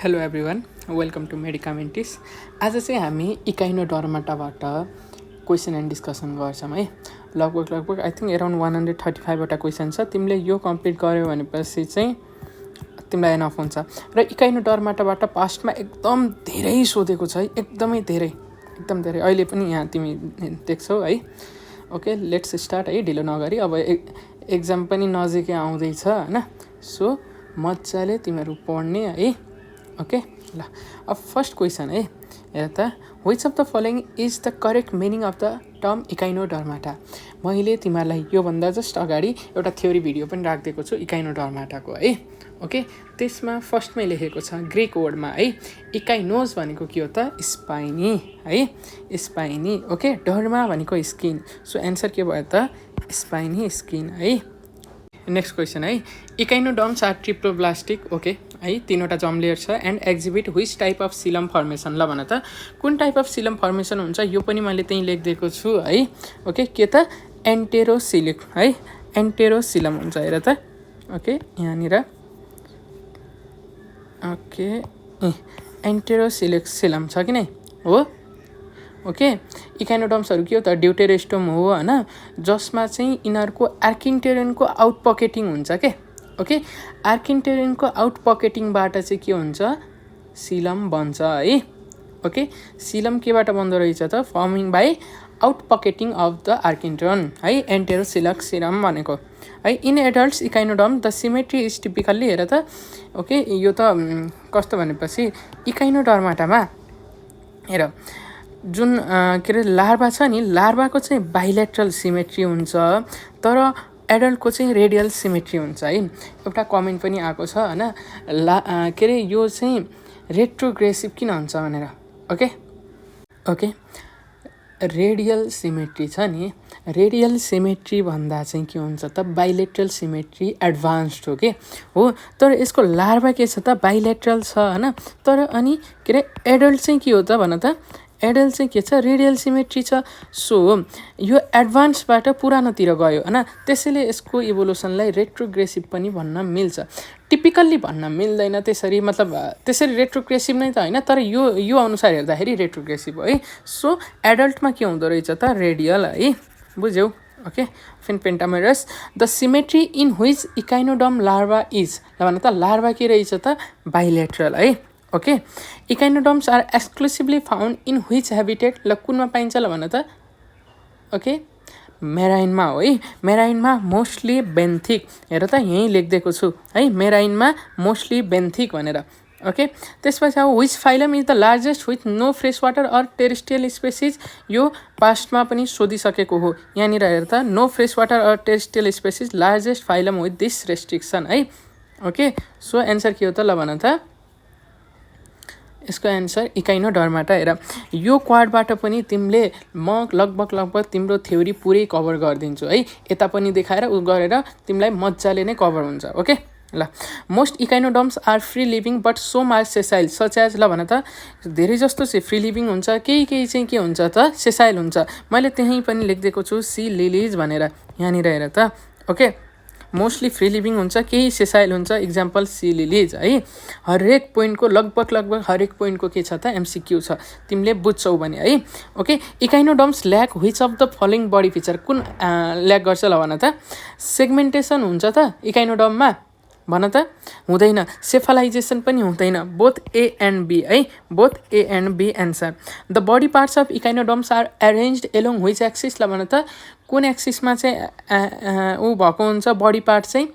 Hello everyone, welcome to Medicamentis. आज चाहिँ हामी इकाइनोडर्माटाबाट क्वेसन एन्ड डिस्कसन गर्छौँ है। लगभग आई थिङ्क एराउन्ड 135वटा क्वेसन छ। तिमीले यो कम्प्लिट गर्यो भनेपछि चाहिँ तिमीलाई एनफ हुन्छ। र इकाइनोडर्माटाबाट पास्टमा एकदम धेरै सोधेको छ है, एकदम धेरै। अहिले पनि यहाँ तिमी देख्छौ है। ओके, लेट्स स्टार्ट है, ढिलो नगरी। अब एक्जाम पनि नजिकै आउँदैछ होइन, सो मजाले तिमीहरू पढ्ने है। ओके ल, अब फर्स्ट क्वेसन है, हेर त, which of the following is the correct meaning of the term Echinodermata. मैले तिमीहरूलाई योभन्दा जस्ट अगाडि एउटा थ्योरी भिडियो पनि राखिदिएको छु इकाइनोडर्माटाको है। ओके, त्यसमा फर्स्टमै लेखेको छ ग्रिक वर्डमा है, इकाइनोज भनेको के हो त, स्पाइनी है, स्पाइनी। ओके, डर्मा भनेको स्किन, सो एन्सर के भयो त, स्पाइनी स्किन है। नेक्स्ट क्वेसन है, इकाइनोडर्म्स आर ट्रिप्लोब्लास्टिक। ओके है, तीनवटा जर्म लेयर छ and exhibit which type of सिलम formation. ल भन त, कुन टाइप अफ सिलम फर्मेसन हुन्छ, यो पनि मैले त्यहीँ लेखिदिएको छु है। ओके, के त, एन्टेरोसिलिक है, एन्टेरोसिलम हुन्छ। हेर त, ओके यहाँनिर, ओके एन्टेरोसिलिक सिलम छ कि नै हो। ओके, इकाइनोडर्म्सहरू के हो त, ड्युटेरेस्टोम हो होइन, जसमा चाहिँ यिनीहरूको आर्किन्टेरियनको आउट पकेटिङ हुन्छ के। ओके, आर्किन्टेरियनको आउट पकेटिङबाट चाहिँ के हुन्छ, सिलम बन्छ है। ओके, सिलम केबाट बन्दो रहेछ त, forming by out pocketing of the archenteron है, एन्टेरोसिलक सिलम भनेको है। In adults echinoderm the symmetry is typically, हेर त, ओके यो त कस्तो भनेपछि इकाइनोडर्माटामा हेर, जुन के अरे लार्भा छ नि, लार्भाको चाहिँ बाइलेट्रल सिमेट्री हुन्छ, तर एडल्टको चाहिँ रेडियल सिमेट्री हुन्छ है। एउटा कमेन्ट पनि आएको छ होइन, के अरे यो चाहिँ रेट्रोग्रेसिभ किन हुन्छ भनेर। ओके ओके, रेडियल सिमेट्री छ नि, रेडियल सिमेट्री भन्दा चाहिँ के हुन्छ त, बाइलेट्रल सिमेट्री एडभान्स्ड हो के हो। तर यसको लार्भा के छ त, बाइलेट्रल छ होइन, तर अनि के अरे एडल्ट चाहिँ के हो त भन त, एडल्ट चाहिँ के छ, रेडियल सिमेट्री छ। सो यो एडभान्सबाट पुरानोतिर गयो होइन, त्यसैले यसको इभोल्युसनलाई रेट्रोग्रेसिभ पनि भन्न मिल्छ, टिपिकल्ली भन्न मिल्दैन त्यसरी। मतलब त्यसरी रेट्रोग्रेसिभ नै त होइन, तर यो अनुसार हेर्दाखेरि रेट्रोग्रेसिभ हो है। सो एडल्टमा के हुँदो रहेछ त, रेडियल है, बुझ्यौ। Okay, pentamerous the symmetry in which echinoderm larva is. ल भन त, लार्भा के रहेछ त, बाइलेट्रल है। Okay, echinoderms are exclusively found in which habitat. ल कुनमा पाइन्छ ल भन त, ओके मेराइनमा हो है, मेराइनमा मोस्टली बेन्थिक। हेर त, यहीँ लेखिदिएको छु है, मेराइनमा मोस्टली बेन्थिक भनेर। ओके, त्यसपछि अब which phylum is the largest with no fresh water or terrestrial species. यो पास्टमा पनि सोधिसकेको हो, यहाँनिर हेर त, no fresh water or terrestrial species largest phylum with this restriction है। ओके, सो एन्सर के हो त, ल भन त, यसको एन्सर इकाइनोडर्माटा। हेर, यो क्वाडबाट पनि तिमीले म लगभग तिम्रो थ्योरी पुरै कभर गरिदिन्छु है, यता पनि देखाएर उ गरेर तिमीलाई मजाले नै कभर हुन्छ। ओके ल, most echinoderms are free living but some are sessile such as. ल भन त, धेरै जस्तो चाहिँ फ्री लिभिङ हुन्छ, केही चाहिँ के हुन्छ त, सेसाइल हुन्छ। मैले त्यहीँ पनि लेखिदिएको छु सी लिलिज भनेर, यहाँनिर हेर त। ओके, मोस्टली फ्री लिभिङ हुन्छ, केही सेसाइल हुन्छ, इक्जाम्पल सी लिलिज है। हरेक पोइन्टको लगभग हरेक पोइन्टको के छ त, एमसिक्यू छ, तिमीले बुझ्छौ भने है। Okay, echinoderms lack which of the following body feature. कुन ल्याक गर्छ ल भन त, सेगमेन्टेसन हुन्छ त इकाइनोडर्ममा भन त, हुँदैन। सेफलाइजेसन पनि हुँदैन, बोथ ए एन्ड बी है, both A and B answer. The body parts of echinoderms are arranged along which axis. ल भन त, कुन एक्सिसमा चाहिँ ऊ भएको हुन्छ बडी पार्ट चाहिँ,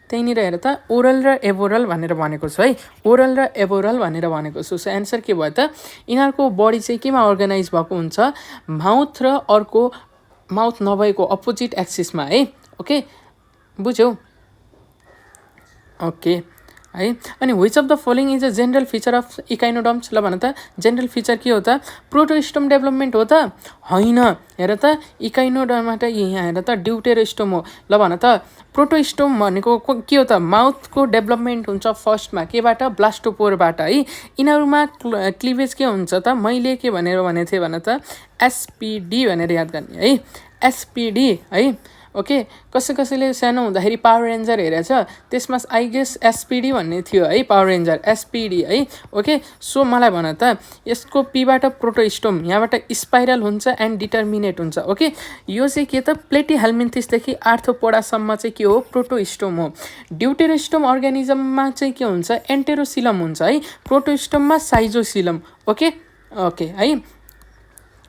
त्यहीँनिर हेर त, ओरल र एभोरल भनेर भनेको छु है, ओरल र एभोरल भनेर भनेको छु। सो एन्सर के भयो त, यिनीहरूको बडी चाहिँ केमा अर्गनाइज भएको हुन्छ, माउथ र अर्को माउथ नभएको अपोजिट एक्सिसमा है। ओके, बुझ्यौ। ओके है, अनि which of the following is a general feature of echinoderms. ल भन त, जेनरल फिचर के हो त, प्रोटोस्टोम डेभलपमेन्ट हो त, होइन। हेर त, इकाइनोडर्माटा यहाँ हेर त, ड्युटेरेस्टोम हो। ल भन त, प्रोटोस्टोम भनेको के हो त, माउथको डेभलपमेन्ट हुन्छ फर्स्टमा केबाट, ब्लास्टोपोरबाट है। यिनीहरूमा क्लिभेज के हुन्छ त, मैले के भनेर भनेको थिएँ भन त, एसपिडी भनेर याद गर्ने है, एसपिडी है। ओके कसैले सानो हुँदाखेरि पावर रेन्जर हेरेछ त्यसमा आई गेस एसपिडी भन्ने थियो है पावर रेन्जर एसपिडी है ओके सो मलाई भन त यसको पीबाट प्रोटोस्टोम यहाँबाट स्पाइरल हुन्छ एन्ड डिटर्मिनेट हुन्छ ओके यो चाहिँ के त प्लेटी हेल्मिन्थिसदेखि आर्थ्रोपोडासम्म चाहिँ के हो प्रोटोस्टोम हो ड्युटेरोस्टोम अर्गानिजममा चाहिँ के हुन्छ एन्टेरोसिलम हुन्छ है प्रोटोस्टोममा साइजोसिलम ओके ओके है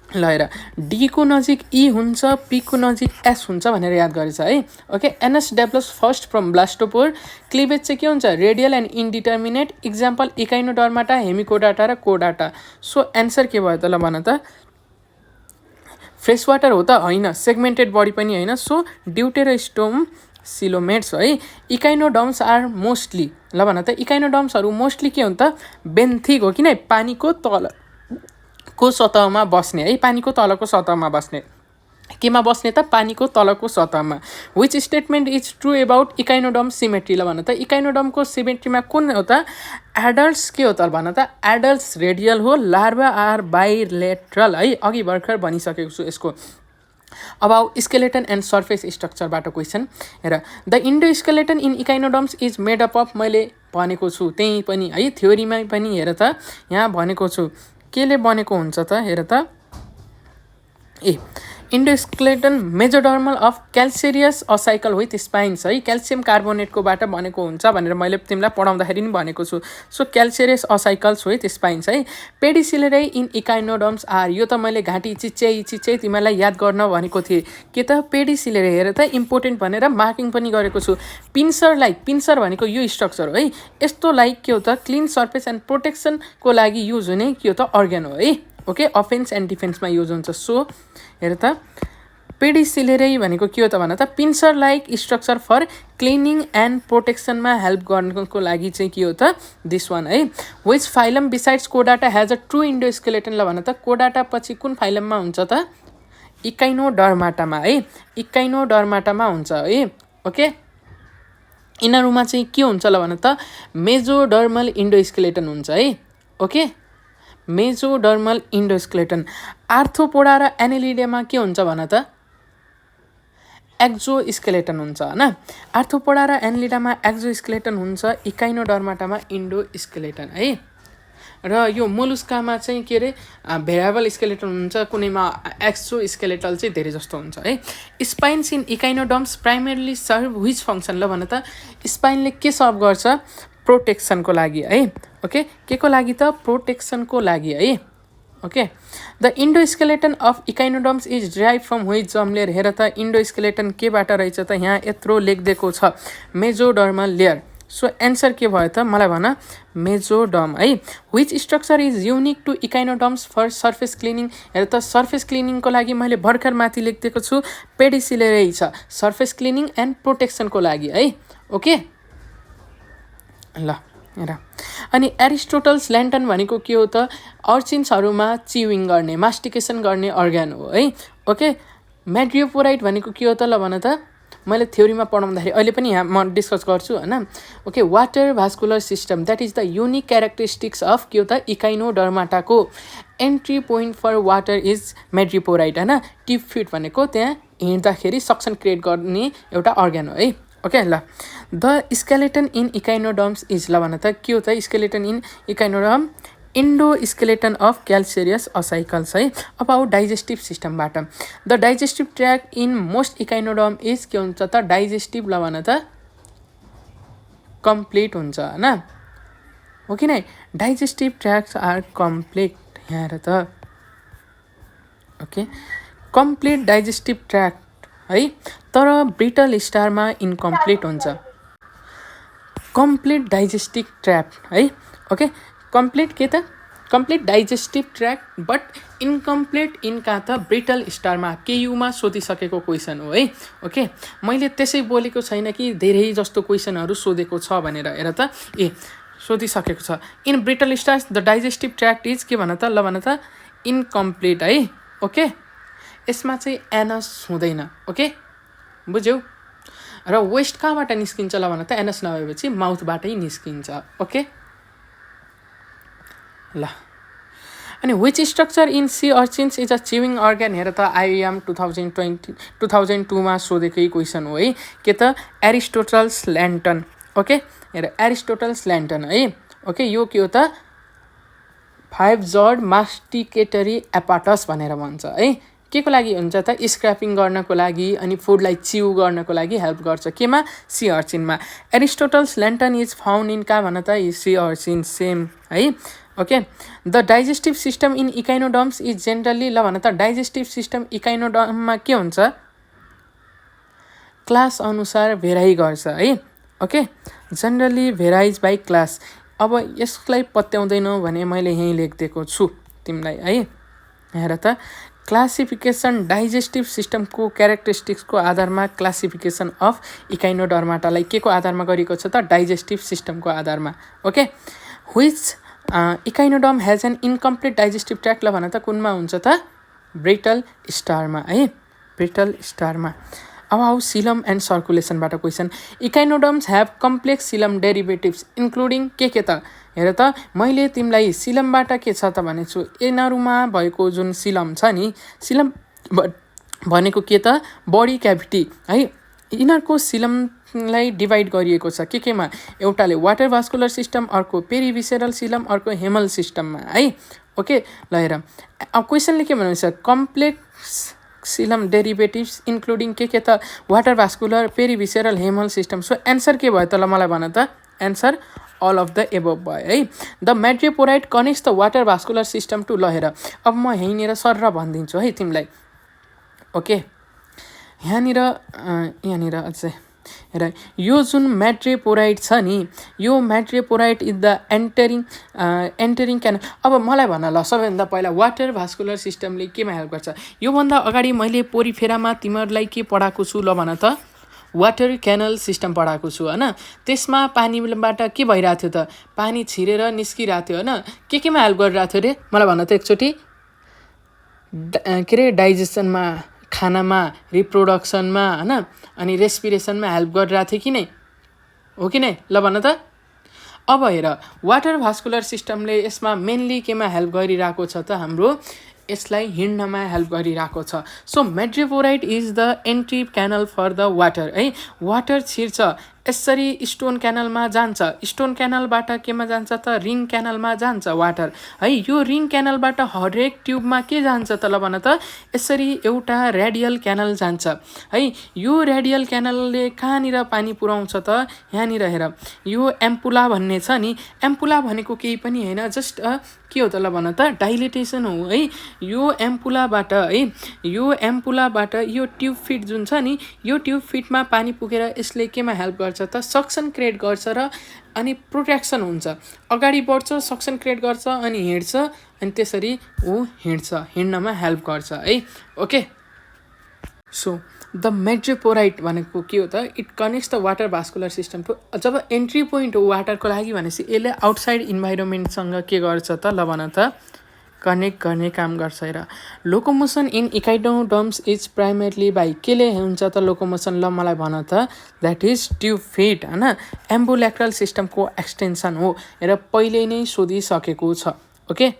ल हेर डीको नजिक ई हुन्छ पीको नजिक एस हुन्छ भनेर याद गरेछ है okay anus develops first from blastopore cleavage चाहिँ के हुन्छ radial and indeterminate example Echinodermata Hemichordata र कोडाटा सो एन्सर के भयो त ल भन त फ्रेस वाटर हो त होइन सेगमेन्टेड बडी पनि होइन सो ड्युटेरोस्टोम सिलोमेट्स है इकाइनोडम्स आर मोस्टली ल भन त इकाइनोडम्सहरू मोस्टली के हुन्छ त बेन्थिक हो किन पानीको तलको सतहमा बस्ने है पानीको तलको सतहमा बस्ने केमा बस्ने त पानीको तलको सतहमा which statement is true about echinoderm symmetry ल भन त इकाइनोडमको सिमेट्रीमा कुन हो त एडल्ट्स के हो त भन त एडल्ट्स रेडियल हो लार्भा आर बाइलेटरल है अघि भर्खर भनिसकेको छु यसको अबाउट स्केलेटन एन्ड सर्फेस स्ट्रक्चरबाट क्वेसन हेर the endoskeleton in echinoderms is made up of मैले भनेको छु त्यही पनि है थ्योरीमा पनि हेर त यहाँ भनेको छु केले बनेको हुन्छ त हेर त ए endoskeleton mesodermal of क्याल्सेरियस असाइकल with spines है क्याल्सियम कार्बोनेटको बाट बनेको हुन्छ भनेर मैले तिमीलाई पढाउँदाखेरि नि भनेको छु सो क्याल्सेरियस असाइकल्स विथ स्पाइन्स है पेडिसिलेरै इन इकाइनोडम्स आर यो त मैले घाँटी चिच्चै तिमीलाई याद गर्न भनेको थिएँ के त पेडिसिलेरै हेर त इम्पोर्टेन्ट भनेर मार्किङ पनि गरेको छु पिन्सर भनेको यो स्ट्रक्चर हो है यस्तो लाइक के हो त क्लिन सर्फेस एन्ड प्रोटेक्सनको लागि युज हुने के हो त अर्ग्यान हो है ओके अफेन्स एन्ड डिफेन्समा युज हुन्छ सो हेर त पेडिसिलेरै भनेको के हो त भन त pincer like structure for cleaning and प्रोटेक्सनमा हेल्प गर्नको लागि चाहिँ के हो त दिस वान है विच फाइलम बिसाइड्स कोडाटा हेज अ ट्रु इन्डोस्केलेटन ल भन त कोडाटा पछि कुन फाइलममा हुन्छ त इकाइनोडर्माटामा है इकाइनोडर्माटामा हुन्छ है ओके यिनीहरूमा चाहिँ के हुन्छ ल भन त मेजोडर्मल इन्डोस्केलेटन हुन्छ है ओके मेजोडर्मल इन्डोस्केलेटन आर्थ्रोपोडा र एनेलिडेमा के हुन्छ भन त एक्जोस्केलेटन हुन्छ हैन आर्थ्रोपोडा र एनेलिडामा एक्जोस्केलेटन हुन्छ इकाइनोडर्माटामा इन्डोस्केलेटन है र यो मोलुस्कामा चाहिँ के अरे भेरिएबल स्केलेटन हुन्छ कुनैमा एक्सोस्केलेटल चाहिँ धेरै जस्तो हुन्छ है spines in echinoderms primarily serve which function ल भन त स्पाइनले के सर्भ गर्छ प्रोटेक्सनको लागि है ओके के को लागि त प्रोटेक्सनको लागि है okay the endoskeleton of echinoderms is derive from which germ layer हेर त इन्डोस्केलेटन केबाट रहेछ त यहाँ यत्रो लेखिदिएको छ मेजोडर्मल लेयर सो एन्सर के भयो त मलाई भन मेजोडर्म है which structure is unique to echinoderms for surface cleaning हेर त सर्फेस क्लिनिङको लागि मैले भर्खर माथि लेखिदिएको छु पेडिसिलेरै छ सर्फेस क्लिनिङ एन्ड प्रोटेक्सनको लागि है ओके ल हेर अनि एरिस्टोटल्स ल्यान्टन भनेको के हो त अर्चिन्सहरूमा चिविङ गर्ने मास्टिकेसन गर्ने अर्ग्यान हो है ओके म्याड्रियोपोराइट भनेको के हो त ल भन त मैले थ्योरीमा पढाउँदाखेरि अहिले पनि यहाँ म डिस्कस गर्छु हैन okay water vascular system that is the unique characteristics of के हो त इकाइनोडर्माटाको entry point for water is madreporite हैन टिप फिट भनेको त्यहाँ हिँड्दाखेरि सक्सन क्रिएट गर्ने एउटा अर्ग्यान हो है ओके ल the skeleton in echinoderms is ल भन त के हो त skeleton in echinoderm endoskeleton of calcareous ossicles है अबाउट डाइजेस्टिभ सिस्टमबाट the digestive tract in most echinoderm is के हुन्छ त डाइजेस्टिभ ल भन त कम्प्लिट हुन्छ हैन हो कि नै डाइजेस्टिभ ट्र्याक्स आर कम्प्लिट यहाँ हेर त ओके कम्प्लिट डाइजेस्टिभ ट्र्याक है तर ब्रिटल स्टारमा इन्कम्प्लिट हुन्छ कम्प्लिट डाइजेस्टिभ ट्र्याक है ओके कम्प्लिट के त complete digestive track but incomplete in कहाँ त ब्रिटल स्टारमा केयुमा सोधिसकेको क्वेसन हो है ओके मैले त्यसै बोलेको छैन कि धेरै जस्तो क्वेसनहरू सोधेको छ भनेर हेर त ए सोधिसकेको छ in brittle stars the digestive ट्र्याक्ट is के भन त ल भन त इन्कम्प्लिट है ओके यसमा चाहिँ एनस हुँदैन ओके बुझ्यौ र वेस्ट कहाँबाट निस्किन्छ ल भन त एनस नभएपछि माउथबाटै निस्किन्छ ओके ल अनि which structure in sea urchins is a chewing organ हेर त आइएम 2002मा सोधेकै क्वेसन हो है के त एरिस्टोटल्स ल्यान्टन ओके हेर एरिस्टोटल्स ल्यान्टन है ओके यो के हो त 5 जर्ड मास्टिकेटरी एपाटस भनेर भन्छ है के को लागि हुन्छ त स्क्रैपिङ गर्नको लागि अनि फुडलाई च्यु गर्नको लागि हेल्प गर्छ केमा सी अर्चिनमा Aristotle's lantern is found in का भन त सी अर्चिन सेम है okay the digestive system in echinoderms is generally ल भन त डाइजेस्टिभ सिस्टम इकाइनोडर्ममा के हुन्छ क्लास अनुसार भेराइ गर्छ है okay generally varies by class अब यसलाई पत्याउँदैनौ भने मैले यहीँ लेखिदिएको छु तिमीलाई है हेर त क्लासिफिकेसन डाइजेस्टिभ सिस्टमको क्यारेक्टरिस्टिक्सको आधारमा क्लासिफिकेसन अफ इकाइनोडर्माटालाई के को आधारमा गरिएको छ त डाइजेस्टिभ सिस्टमको आधारमा okay which echinoderm has an incomplete digestive tract ल भन त कुनमा हुन्छ त ब्रिटल स्टारमा है ब्रिटल स्टारमा अब आउ सिलम एन्ड सर्कुलेसनबाट question echinoderms have complex coelom derivatives including के त हेर त मैले तिमीलाई सिलमबाट के छ त भनेछु यिनीहरूमा भएको जुन सिलम छ नि सिलम भनेको के त बडी क्याभिटी है यिनीहरूको सिलमलाई डिभाइड गरिएको छ केमा एउटाले वाटर भास्कुलर सिस्टम अर्को पेरिभिसेरल सिलम अर्को हेमल सिस्टममा है ओके ल हेर अब क्वेसनले के भनेको छ कम्प्लेक्स सिलम डेरिभेटिभ्स इन्क्लुडिङ के त water vascular perivisceral haemal system so answer के भयो त ल मलाई भन त answer all of the above भयो है the madreporite connects the water vascular system to ल हेर अब म यहीँनिर सर भनिदिन्छु है तिमीलाई ओके यहाँनिर अझै हेर यो जुन मैड्रियोपोराइट छ नि यो मैड्रियोपोराइट इज द एन्टरिङ क्यान अब मलाई भन ल सबैभन्दा पहिला वाटर भास्कुलर सिस्टमले केमा हेल्प गर्छ योभन्दा अगाडि मैले पोरिफेरामा तिमीहरूलाई के पढाएको छु ल भन त वाटर क्यानल सिस्टम पढाएको छु होइन त्यसमा पानीबाट के भइरहेको थियो त पानी छिरेर निस्किरहेको थियो होइन केमा हेल्प गरिरहेको थियो अरे मलाई भन त एकचोटि के अरे डाइजेसनमा खानामा रिप्रोडक्सनमा होइन अनि रेस्पिरेसनमा हेल्प गरिरहेको थियो कि नै हो कि नै ल भन त अब हेर वाटर भास्कुलर सिस्टमले यसमा मेनली केमा हेल्प गरिरहेको छ त हाम्रो यसलाई हिँड्नमा हेल्प गरिरहेको छ so madreporite is the entry canal for the water है वाटर छिर्छ यसरी स्टोन क्यानलमा जान्छ स्टोन क्यानलबाट केमा जान्छ त रिङ क्यानलमा जान्छ वाटर है यो रिङ क्यानलबाट हरेक ट्युबमा के जान्छ त ल भन त यसरी एउटा रेडियल क्यानल जान्छ है यो रेडियल क्यानलले कहाँनिर पानी पुर्याउँछ त यहाँनिर हेर यो एम्पुला भन्ने छ नि एम्पुला भनेको केही पनि होइन जस्ट के हो त ल भन त डाइलेटेसन हो है यो एम्पुलाबाट यो ट्युब फिट जुन छ नि यो ट्युब फिटमा पानी पुगेर यसले केमा हेल्प गर्छ त सक्सन क्रिएट गर्छ र अनि प्रोटेक्सन हुन्छ अगाडि बढ्छ सक्सन क्रिएट गर्छ अनि हिँड्छ अनि त्यसरी हिँड्नमा हेल्प गर्छ है ओके सो द मैड्रियोपोराइट भनेको के हो त it connects the water vascular system to जब एन्ट्री पोइन्ट हो वाटरको लागि भनेपछि यसले आउटसाइड इन्भाइरोमेन्टसँग के गर्छ त ल भन त कनेक्ट गर्ने काम गर्छ र locomotion in echinoderms is primarily by केले हुन्छ त लोकोमोसन ल मलाई भन त द्याट इज ट्युब फिट होइन एम्बुलेक्ट्रल सिस्टमको एक्सटेन्सन हो र पहिले नै सोधिसकेको छ ओके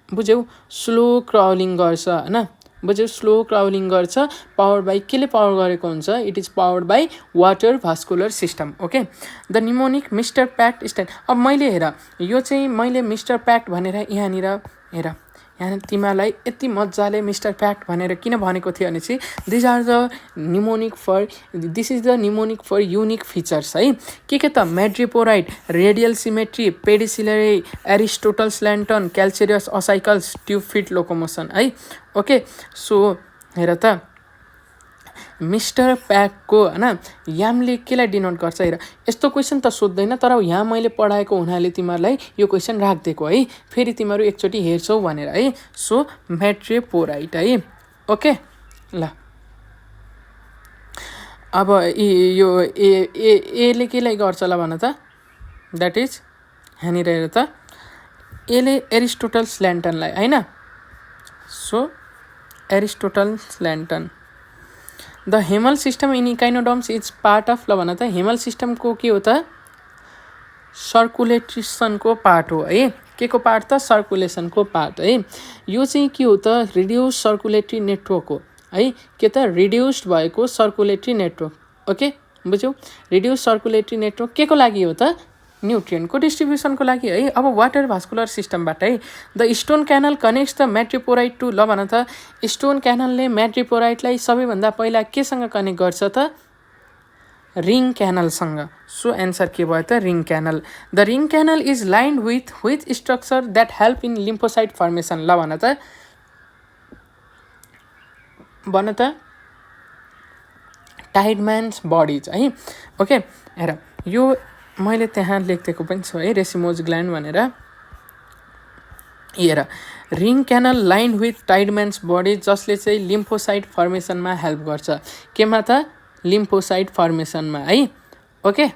बुझ्यौ स्लो क्राउलिङ गर्छ होइन बुझ्यौ स्लो क्राउलिङ गर्छ पावर बाई केले पावर गरेको हुन्छ it is powered by water vascular system okay the mnemonic mister pact stand अब मैले हेर यो चाहिँ मैले मिस्टर प्याक्ट भनेर यहाँनिर हेर यहाँ तिमीलाई यति मजाले मिस्टर प्याक्ट भनेर किन भनेको थियो भनेपछि this is the mnemonic for unique features है के त madreporite radial symmetry pedicellariae Aristotle's lantern calcareous ossicles tube feet locomotion है ओके सो हेर त मिस्टर प्याकको होइन यामले केलाई डिनोट गर्छ हेर यस्तो क्वेसन त सोध्दैन तर यहाँ मैले पढाएको हुनाले तिमीहरूलाई यो क्वेसन राखिदिएको है फेरि तिमीहरू एकचोटि हेर्छौ भनेर है सो मैड्रियोपोराइट है ओके ल अब यो एले केलाई गर्छ ल भन त द्याट इज यहाँनिर हेर त एले एरिस्टोटल्स ल्यान्टनलाई होइन so Aristotle's lantern the haemal system in echinoderms is part of ल भन त हेमल सिस्टमको के हो त सर्कुलेसनको पार्ट हो है के को पार्ट त सर्कुलेसनको पार्ट है। यो चाहिँ के हो त रिड्युस सर्कुलेटरी नेटवर्क हो है, के त रिड्युस्ड भएको सर्कुलेटरी नेटवर्क। ओके बुझ्यौ, रिड्युस सर्कुलेटरी नेटवर्क के को लागि हो त न्युट्रियन्टको डिस्ट्रिब्युसनको लागि है। अब वाटर भास्कुलर सिस्टमबाट है the stone canal connects the madreporite to, ल भन त स्टोन क्यानलले म्याट्रिपोराइटलाई सबैभन्दा पहिला केसँग कनेक्ट गर्छ त रिङ क्यानलसँग। सो एन्सर के भयो त ring canal. The ring canal is lined with structure that help in lymphocyte formation, ल भन त टाइडम्यान्स बडिज है। ओके हेर यो मैले त्यहाँ लेखिदिएको पनि छु है रेसिमोज ग्ल्यान्ड भनेर। हेर ring canal lined with Tiedemann's bodies जसले चाहिँ लिम्फोसाइट फर्मेसनमा हेल्प गर्छ। केमा त लिम्फोसाइट फर्मेसनमा है। ओके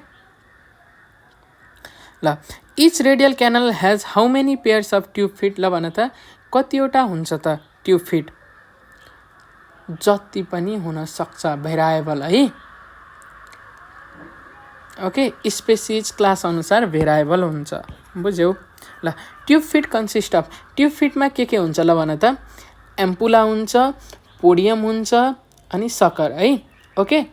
ल each radial canal has how many pairs of tube fit, ल भन त कतिवटा हुन्छ त ट्युब फिट, जति पनि हुन सक्छ भेराएबल है। ओके स्पेसिज क्लास अनुसार भेराएबल हुन्छ, बुझ्यौ। ल tube feet consist of, tube फिटमा के हुन्छ ल भन त एम्पुला हुन्छ, पोडियम हुन्छ अनि सकर है। ओके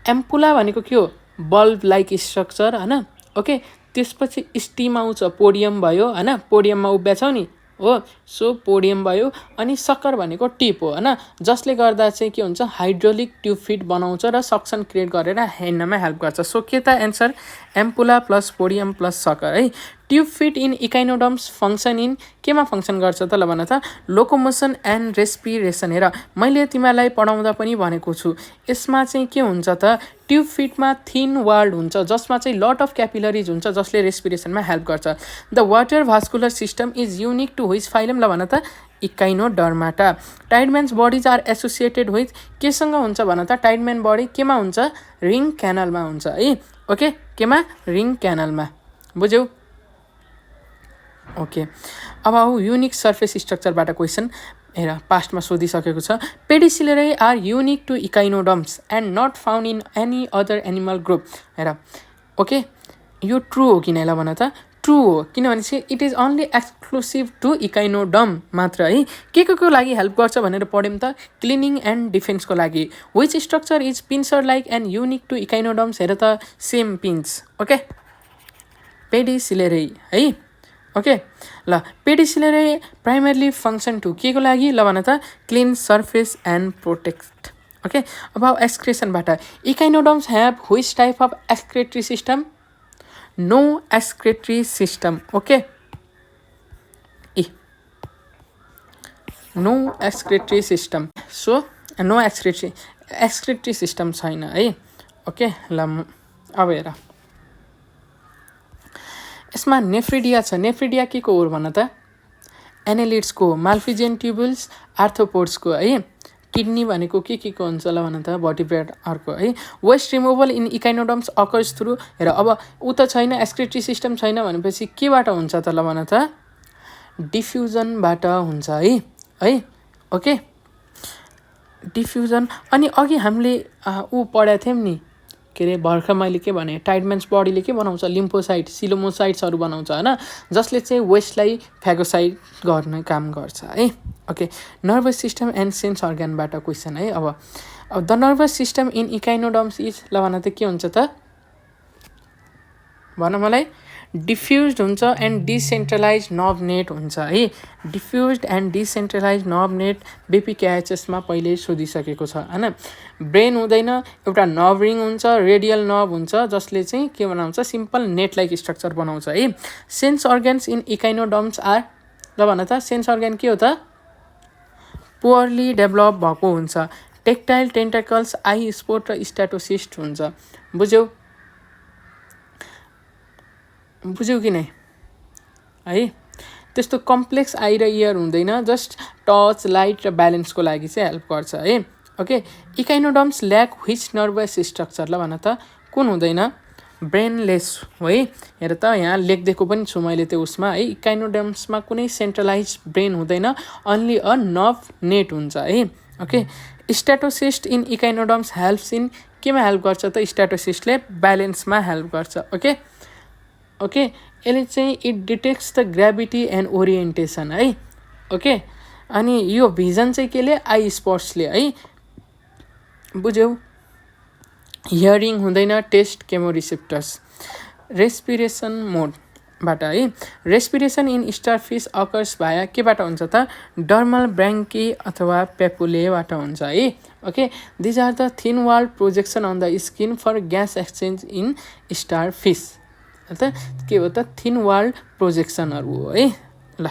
एम्पुला भनेको के हो बल्ब लाइक स्ट्रक्चर हैन। ओके त्यसपछि स्टिम आउँछ, पोडियम भयो हैन, पोडियममा उभ्या नि हो, सो पोडियम भयो। अनि सकर भनेको टिप हो हैन, जसले गर्दा चाहिँ के हुन्छ हाइड्रोलिक ट्युब फिट बनाउँछ र सक्सन क्रिएट गरेर हिँड्नमा हेल्प गर्छ। सो के त answer ampulla plus podium plus sucker है। Tube feet in echinoderms function in, केमा फङ्सन गर्छ त ल भन त लोकोमोसन एन्ड रेस्पिरेसन। हेर मैले तिमीलाई पढाउँदा पनि भनेको छु यसमा चाहिँ के हुन्छ त ट्युब फिटमा थिन वाल्ड हुन्छ जसमा चाहिँ लट अफ क्यापिलरिज हुन्छ जसले रेस्पिरेसनमा हेल्प गर्छ। The water vascular system is unique to which phylum, ल भन त Echinodermata. Tiedemann's bodies are associated with, केसँग हुन्छ भन त टाइडम्यान बडी केमा हुन्छ रिङ क्यानलमा हुन्छ है। ओके केमा रिङ क्यानलमा, बुझ्यौ। ओके अब आऊ युनिक सर्फेस स्ट्रक्चरबाट क्वेसन। हेर पास्टमा सोधिसकेको छ pedicellariae are unique to echinoderms and not found in any other animal group. हेर ओके यो ट्रु हो कि नै ल भन त ट्रु हो, किनभने चाहिँ it is only exclusive to echinoderm मात्र है। के लागि हेल्प गर्छ भनेर पढ्यौँ त क्लिनिङ एन्ड डिफेन्सको लागि। Which structure is pincer like and unique to echinoderms, हेर त सेम पिन्स। ओके पेडिसिलेराई है। ओके ल पेडिसिलेराई प्राइमरली फङ्सन टु के को लागि, ल भन त clean surface and protect. Okay अब एक्सक्रेसनबाट echinoderms have which type of excretory system, no excretory system. Okay no excretory system, so no excretory system छैन है। ओके ल अब हेर यसमा नेफ्रिडिया छ, नेफ्रिडिया के को हो भन त एनालिड्सको, माल्फिजियन ट्युबुल्स आर्थ्रोपोड्सको है। किडनी भनेको के को हुन्छ ल भन त भर्टिब्रेट अर्को है। Waste removal in echinoderms occurs through, हेर अब ऊ त छैन एक्सक्रेटरी सिस्टम छैन भनेपछि केबाट हुन्छ त ल भन त डिफ्युजनबाट हुन्छ है। Okay diffusion. अनि अघि हामीले ऊ पढाएको थियौँ नि के अरे भर्खर मैले के भने टाइडम्यान्स बडीले के बनाउँछ लिम्फोसाइट सिलोमोसाइट्सहरू बनाउँछ होइन, जसले चाहिँ वेस्टलाई फ्यागोसाइट गर्ने काम गर्छ है। Okay nervous system and sense अर्ग्यानबाट क्वेसन है। अब the nervous system in echinoderms is, ल भन त के हुन्छ त भन मलाई डिफ्युज्ड हुन्छ एन्ड डिसेन्ट्रलाइज नर्भ नेट हुन्छ है। डिफ्युज्ड एन्ड डिसेन्ट्रलाइज नर्भ नेट बीपीकेएचएसमा पहिले सोधिसकेको छ होइन। ब्रेन हुँदैन, एउटा नर्भ रिङ हुन्छ, रेडियल नर्भ हुन्छ जसले चाहिँ के बनाउँछ सिम्पल नेट लाइक स्ट्रक्चर बनाउँछ है। Sense organs in echinoderms are, ल भन त सेन्स अर्ग्यान के हो त पुअरली डेभलप भएको हुन्छ। टेक्टाइल टेन्टाकल्स आई स्पोर्ट र स्ट्याटोसिस्ट हुन्छ, बुझ्यौ कि नै है। त्यस्तो कम्प्लेक्स आई र इयर हुँदैन, जस्ट टच लाइट र ब्यालेन्सको लागि चाहिँ हेल्प गर्छ है। Okay echinoderms lack which nervous structure, ल भन त कुन हुँदैन ब्रेनलेस हो है। हेर त यहाँ लेखिदिएको पनि छु मैले त्यो उसमा है। इकाइनोडर्म्समा कुनै सेन्ट्रलाइज ब्रेन हुँदैन, अन्ली अ नर्भ नेट हुन्छ है। Okay स्ट्याटोसिस्ट in echinoderms helps in, केमा हेल्प गर्छ त स्ट्याटोसिस्टले ब्यालेन्समा हेल्प गर्छ। ओके यसले चाहिँ it detects the gravity and orientation है। ओके, अनि यो भिजन चाहिँ केले, आई स्पोर्ट्सले है, बुझ्यौ। हियरिङ हुँदैन, टेस्ट केमोरिसेप्टर्स। रेस्पिरेसन मोडबाट है, respiration in starfish occurs via केबाट हुन्छ त, डर्मल ब्राङ्की अथवा पेपुलेबाट हुन्छ है। Okay, these are the thin wall projection on the skin for gas exchange in starfish. त के हो त, थिन वाल प्रोजेक्सनहरू हो है। ल,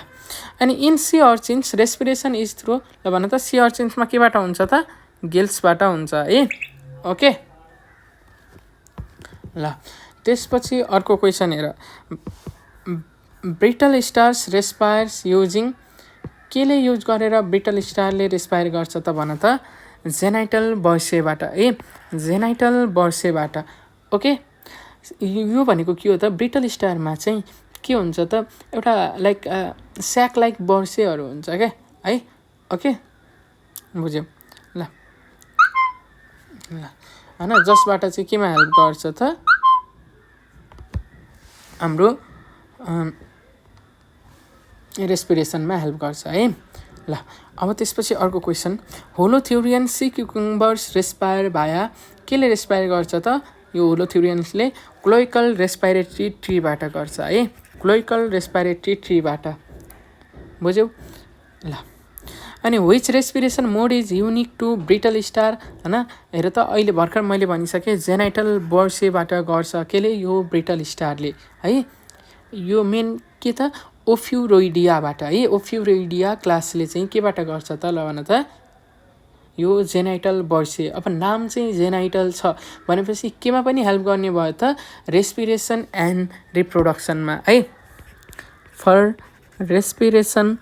अनि in sea urchins respiration is through, ल भन त सी अर्चिन्समा केबाट हुन्छ त, गिल्सबाट हुन्छ है। ओके, ल त्यसपछि अर्को क्वेसन हेर, ब्रिटल स्टार्स रेस्पायर्स युजिङ, केले युज गरेर ब्रिटल स्टारले रेस्पायर गर्छ त भन त, जेनाइटल बर्सेबाट है, जेनाइटल बर्सेबाट। ओके, यो भनेको के हो त, ब्रिटल स्टारमा चाहिँ के हुन्छ त, एउटा लाइक स्याक लाइक बर्सेहरू हुन्छ क्या है। ओके, बुझ्यौ। ल होइन, जसबाट चाहिँ केमा हेल्प गर्छ त, हाम्रो रेस्पिरेसनमा हेल्प गर्छ है। ल, अब त्यसपछि अर्को क्वेसन, होलोथ्युरियन सी क्युकुम्बर्स रेस्पायर भाया, केले रेस्पायर गर्छ त, यो होलोथ्युरियन्सले क्लोइकल रेस्पाइरेटरी ट्रीबाट गर्छ है, क्लोइकल रेस्पाइरेटरी ट्रीबाट, बुझ्यौ। ल, अनि which respiration mode is unique to brittle star, होइन, हेर त अहिले भर्खर मैले भनिसकेँ, जेनाइटल बर्सेबाट गर्छ केले, यो ब्रिटल स्टारले है। यो मेन के त, ओफ्युरोइडियाबाट है, ओफ्युरोइडिया क्लासले चाहिँ केबाट गर्छ त, ल भन त, यो जेनाइटल बर्से। अब नाम चाहिँ जेनाइटल छ भनेपछि केमा पनि हेल्प गर्ने भयो त, रेस्पिरेसन एन्ड रिप्रोडक्सनमा है, फर रेस्पिरेसन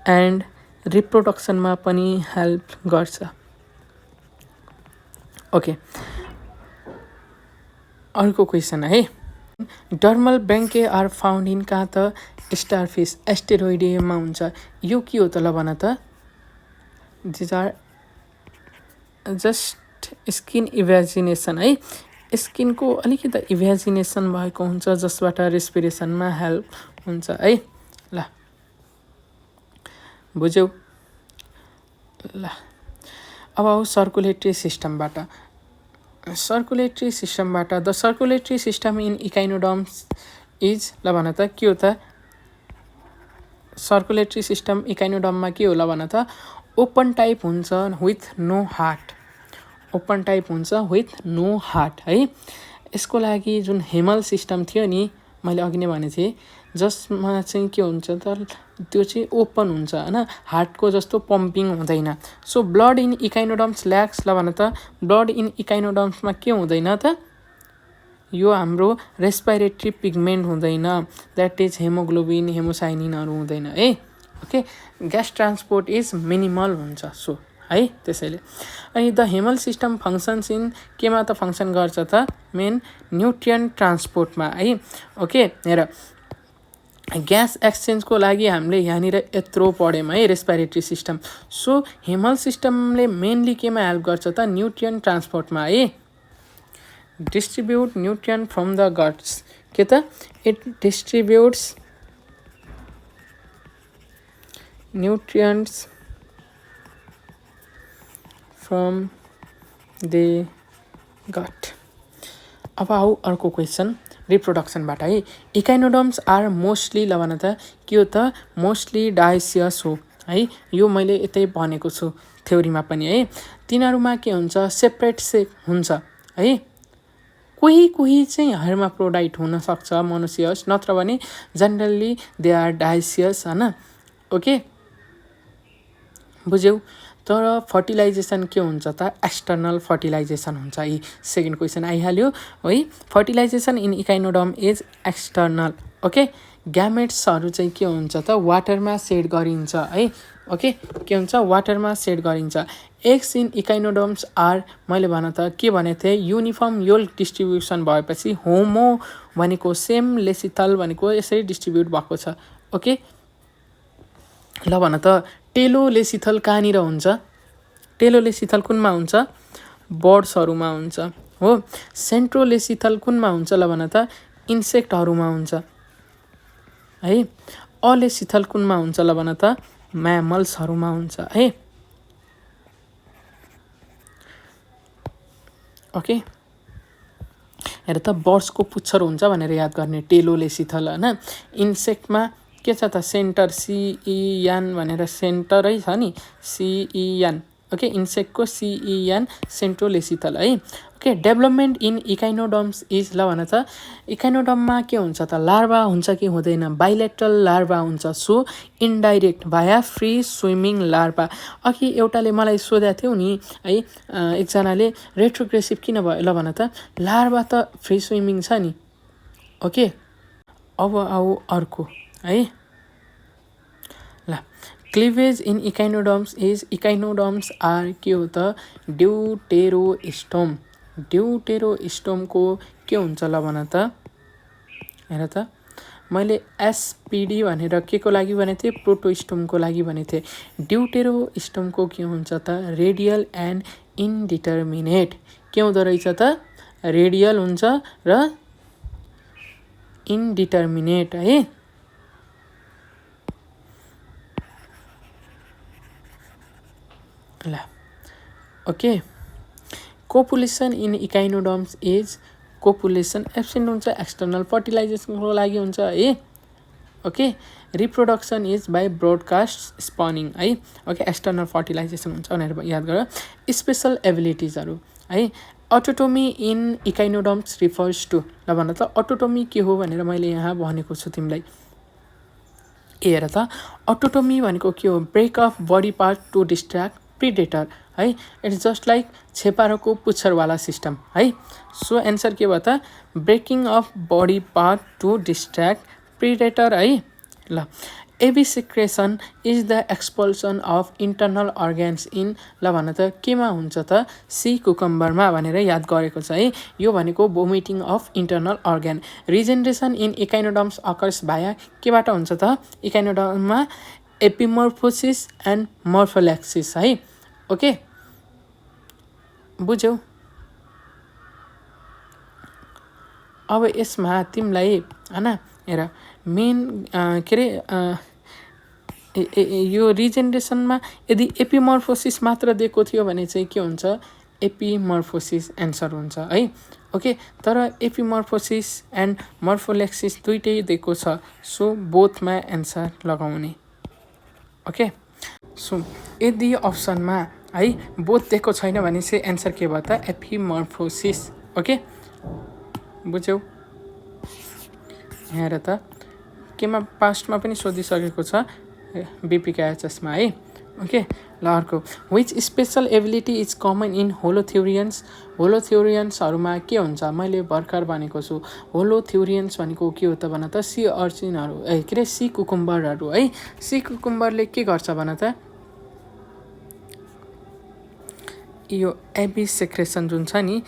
एन्ड रिप्रोडक्सनमा पनि हेल्प गर्छ। ओके, अर्को क्वेसन है, डर्मल ब्याङ्के आर फाउन्ड इन कहाँ त, स्टारफिस एस्टेरोइडियममा हुन्छ। यो के हो त, ल भन त, दिज आर जस्ट स्किन इभ्याजिनेसन है, स्किनको अलिकति इभ्याजिनेसन भएको हुन्छ जसबाट रेस्पिरेसनमा हेल्प हुन्छ है। ल, बुझ्यौ। ल, अब आऊ सर्कुलेटरी सिस्टमबाट, सर्कुलेटरी सिस्टमबाट, the circulatory system in echinoderms is, ल भन त के हो त, सर्कुलेटरी सिस्टम इकाइनोडर्ममा के हो, ल भन त, ओपन टाइप हुन्छ with no heart, open type हुन्छ विथ नो हार्ट है। यसको लागि जुन हेमल सिस्टम थियो नि, मैले अघि नै भनेको थिएँ, जसमा चाहिँ के हुन्छ त, त्यो चाहिँ ओपन हुन्छ होइन, हार्टको जस्तो पम्पिङ हुँदैन। So blood in echinoderms lakhs, ल भन त, ब्लड इन इकाइनोडर्म्समा के हुँदैन त, यो हाम्रो रेस्पाइरेटरी पिगमेन्ट हुँदैन, द्याट इज हेमोग्लोबिन हेमोसाइनिनहरू हुँदैन है। Okay, gas transport is minimal हुन्छ, सो है त्यसैले। अनि the haemal system functions in, केमा त फङ्सन गर्छ त, मेन न्युट्रियन्ट ट्रान्सपोर्टमा है। ओके, हेर ग्यास एक्सचेन्जको लागि हामीले यहाँनिर यत्रो पढ्यौँ है, रेस्पाइरेटरी सिस्टम। सो हेमल सिस्टमले मेनली केमा हेल्प गर्छ त, न्युट्रियन्ट ट्रान्सपोर्टमा है, distribute nutrient from the guts, के त, it distributes nutrients from the gut. अब आऊ अर्को क्वेसन रिप्रोडक्सनबाट है, इकाइनोडर्म्स आर मोस्टली, ल भन त के हो त, मोस्टली डाइसियस हो है। यो मैले यतै भनेको छु थ्योरीमा पनि है। तिनीहरूमा के हुन्छ, सेपरेट से हुन्छ है, कोही कोही चाहिँ हर्माफ्रोडाइट हुनसक्छ मोनोसियस, नत्र भने जेनरली दे आर डाइसियस होइन। ओके, बुझ्यौ। तर फर्टिलाइजेसन के हुन्छ त, एक्सटर्नल फर्टिलाइजेसन हुन्छ। यी सेकेन्ड क्वेसन आइहाल्यो है, fertilization in echinoderm is external. Okay, ग्यामेट्सहरू चाहिँ के हुन्छ त, वाटरमा सेड गरिन्छ है। ओके, के हुन्छ, वाटरमा सेड गरिन्छ। एग्स इन इकाइनोडर्म्स आर, मैले भन त के भनेको थिएँ, युनिफर्म योल्क डिस्ट्रिब्युसन भएपछि होमो भनेको सेम, लेसिथल भनेको यसरी डिस्ट्रिब्युट भएको छ। ओके, ल भन त टेलोलेसिथल कहाँनिर हुन्छ, टेलोलेसिथल कुनमा हुन्छ, बर्ड्सहरूमा हुन्छ। हो। सेन्ट्रोलेसिथल कुनमा हुन्छ ल भन त, इन्सेक्टहरूमा हुन्छ है। अलेसिथल कुनमा हुन्छ ल भन त, म्यामल्सहरूमा हुन्छ है। ओके, हेर त बर्ड्सको पुच्छर हुन्छ भनेर याद गर्ने, टेलोलेसिथल होइन। इन्सेक्टमा के छ त, सेन्टर सिइएन भनेर सेन्टरै छ नि, सिइएन। ओके, इन्सेक्टको सिइएन सेन्ट्रोलेसिथल है। Okay, development in echinoderms is ल भन त, इकाइनोडर्ममा के हुन्छ त, लार्भा हुन्छ कि हुँदैन, बाइलेटरल लार्भा हुन्छ। So indirect via free swimming larva. अघि एउटाले मलाई सोधेको थियो नि है, एकजनाले रेट्रोग्रेसिभ किन भयो ल भन त, लार्भा त फ्री स्विमिङ छ नि। ओके, अब आऊ अर्को है ल। Cleavage in echinoderms is, echinoderms are के हो त, ड्युटेरोस्टोम। ड्युटेरोस्टोमको के हुन्छ ल भन त, हेर त, मैले एसपिडी भनेर के को लागि भनेको थिएँ, प्रोटोस्टोमको लागि भनेको थिएँ। ड्युटेरोस्टोमको के हुन्छ त, रेडियल एन्ड इन्डिटर्मिनेट। के हुँदो रहेछ त, रेडियल हुन्छ र इन्डिटर्मिनेट है। ल okay, copulation in echinoderms is, copulation absent हुन्छ, एक्सटर्नल फर्टिलाइजेसनको लागि हुन्छ है। Okay, reproduction is by broadcast spawning है। ओके, एक्सटर्नल फर्टिलाइजेसन हुन्छ भनेर याद गर। स्पेसल एबिलिटिजहरू है। अटोटोमी इन इकाइनोडर्म्स रिफर्स टु, ल भन त अटोटोमी के हो भनेर मैले यहाँ भनेको छु तिमीलाई। हेर त, अटोटोमी भनेको के हो, break off body part to distract predator है। इट्स जस्ट लाइक छेपारोको पुच्छरवाला सिस्टम है। सो एन्सर के भयो त, breaking off body part to distract predator है। ल, evisceration is the expulsion of internal organs in, ल भन त केमा हुन्छ त, सी कुकम्बरमा भनेर याद गरेको छ है। यो भनेको vomiting of internal organ. Regeneration in echinoderms occurs via केबाट हुन्छ त, इकाइनोडर्ममा एपिमोर्फोसिस एन्ड मोर्फोलेक्सिस है। ओके, बुझ्यौ। अब यसमा तिमीलाई होइन, हेर मेन के अरे यो रिजेनरेसनमा यदि एपिमोर्फोसिस मात्र दिएको थियो भने चाहिँ के हुन्छ, एपिमोर्फोसिस एन्सर हुन्छ है। ओके, तर एपिमोर्फोसिस एन्ड मोर्फोलेक्सिस दुइटै दिएको छ, सो बोथमा एन्सर लगाउने। ओके, सो यदि अप्सनमा है बोथ दिएको छैन भने चाहिँ एन्सर के भयो त, एपिमोर्फोसिस। ओके, बुझ्यौ। हेर त, केमा पास्टमा पनि सोधिसकेको छ बिपिकेएचएसमा है। ओके, ल अर्को, which special ability is common in holothurians. होलोथ्युरियन्सहरूमा के हुन्छ, मैले भर्खर भनेको छु। होलोथ्युरियन्स भनेको के हो त भन त, सी अर्चिनहरू के अरे सी कुकुम्बरहरू है। सी कुकुम्बरले के गर्छ भन त, यो एबी सेक्रेसन जुन छ नि,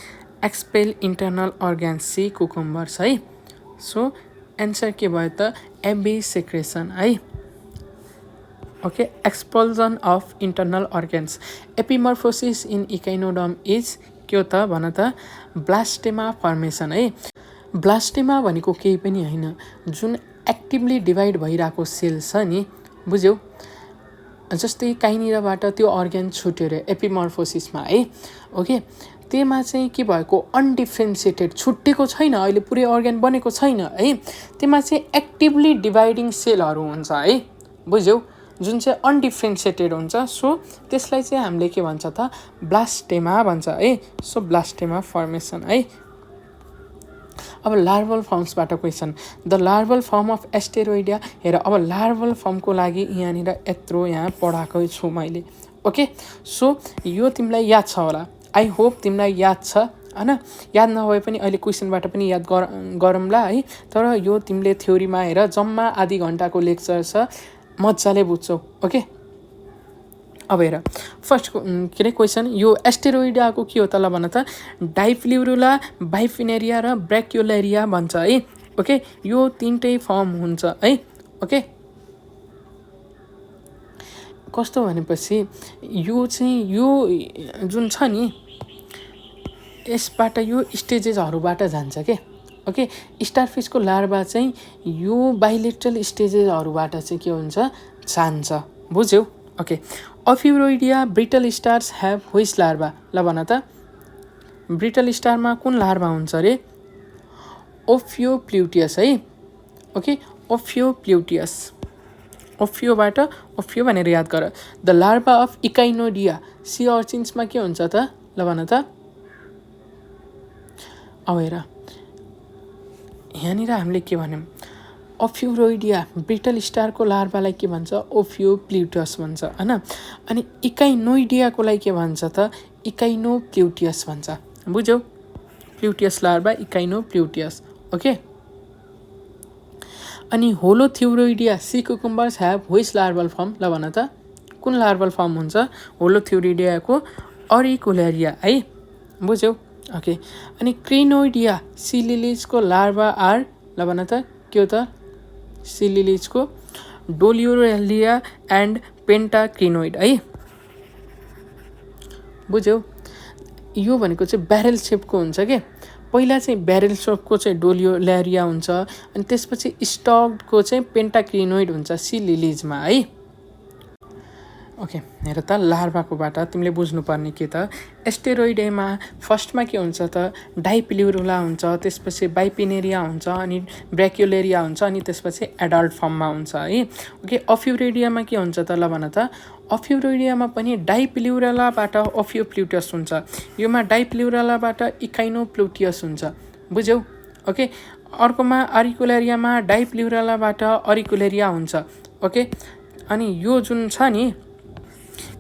expel internal organs sea cucumbers है। सो एन्सर के भयो त, एबी सेक्रेसन है। Okay, expulsion of internal organs. Epimorphosis in echinoderm is के हो त भन त, ब्लास्टेमा फर्मेसन है। ब्लास्टेमा भनेको केही पनि होइन, जुन एक्टिभली डिभाइड भइरहेको सेल छ नि, बुझ्यौ। जस्तै काहीँनिरबाट त्यो अर्ग्यान छुट्यो अरे एपिमोर्फोसिसमा है। ओके, त्यसमा चाहिँ के भएको, अनडिफ्रेन्सिएटेड, छुट्टेको छैन, अहिले पुरै अर्ग्यान बनेको छैन है। त्यसमा चाहिँ एक्टिभली डिभाइडिङ सेलहरू हुन्छ है, बुझ्यौ, जुन चाहिँ अनडिफ्रेन्सिएटेड हुन्छ। सो त्यसलाई चाहिँ हामीले के भन्छ त, ब्लास्टेमा भन्छ है। सो ब्लास्टेमा फर्मेसन है। अब लार्भल फर्म्सबाट question, the larval form of एस्टेरोइडिया। हेर, अब लार्भल फर्मको लागि यहाँनिर यत्रो यहाँ पढाएकै छु मैले। ओके, सो यो तिमीलाई याद छ होला, आई होप तिमीलाई याद छ होइन। याद नभए पनि अहिले क्वेसनबाट पनि याद गरौँला है। तर यो तिमीले थ्योरीमा हेर, जम्मा आधी घन्टाको लेक्चर छ, मजाले बुझ्छौ। ओके, अब हेर फर्स्ट के अरे क्वेसन, यो एस्टेरोइडियाको के हो त ल भन त, डाइफ्लुरुला, बाइफिनेरिया र ब्र्याक्युलेरिया भन्छ है। ओके, यो तिनटै फर्म हुन्छ है। ओके, कस्तो भनेपछि यो चाहिँ यो जुन छ नि, यसबाट यो स्टेजेसहरूबाट जान्छ के ओके स्टारफिसको लार्भा चाहिँ यो बाइलेटरल स्टेजेसहरूबाट चाहिँ के हुन्छ जान्छ बुझ्यौ okay Ophiuroidea brittle stars have which larva ल भन त ब्रिटल स्टारमा कुन लार्भा हुन्छ अरे ओफियोप्ल्युटियस है ओके ओफियोप्ल्युटियस ओफियोबाट ओफियो भनेर याद गर the larva of Echinoidea C अर्चिन्समा के हुन्छ त ल भन त अब हेर यहाँनिर हामीले के भन्यौँ अफ्युरोइडिया ब्रिटल स्टारको लार्भालाई के भन्छ ओफियोप्ल्युटस भन्छ होइन अनि इकाइनोइडियाको लागि के भन्छ त इकाइनोप्ल्युटियस भन्छ बुझ्यौ प्ल्युटियस लार्भा इकाइनोप्ल्युटियस ओके अनि Holothuroidea sea cucumbers have which larval form ल भन त कुन लार्भल फर्म हुन्छ होलोथ्युरोइडियाको अरिकुलेरिया है बुझ्यौ ओके अनि क्रिनोइडिया सी लिलिजको लार्भा आर ल भन त के हो त सी लिलिजको डोलियोरेलिया एन्ड पेन्टाक्रिनोइड है बुझ्यौ यो भनेको चाहिँ ब्यारेल सेपको हुन्छ के पहिला चाहिँ ब्यारेल सेपको चाहिँ डोलियोलेरिया हुन्छ अनि त्यसपछि स्टक्डको चाहिँ पेन्टाक्रिनोइड हुन्छ सी लिलिजमा है ओके हेर त लार्भाकोबाट तिमीले बुझ्नुपर्ने के त एस्टेरोइडेमा फर्स्टमा के हुन्छ त डाइप्ल्युरुला हुन्छ त्यसपछि बाइपिनेरिया हुन्छ अनि ब्र्याक्युलेरिया हुन्छ अनि त्यसपछि एडल्ट फर्ममा हुन्छ है ओके अफ्युरोइडियामा के हुन्छ त ल भन त अफ्युरोइडियामा पनि डाइप्ल्युरलाबाट ओफियोप्ल्युटस हुन्छ योमा डाइप्ल्युरलाबाट इकाइनोप्ल्युटियस हुन्छ बुझ्यौ ओके अर्कोमा अरिकुलेरियामा डाइप्ल्युरलाबाट अरिकुलेरिया हुन्छ ओके अनि यो जुन छ नि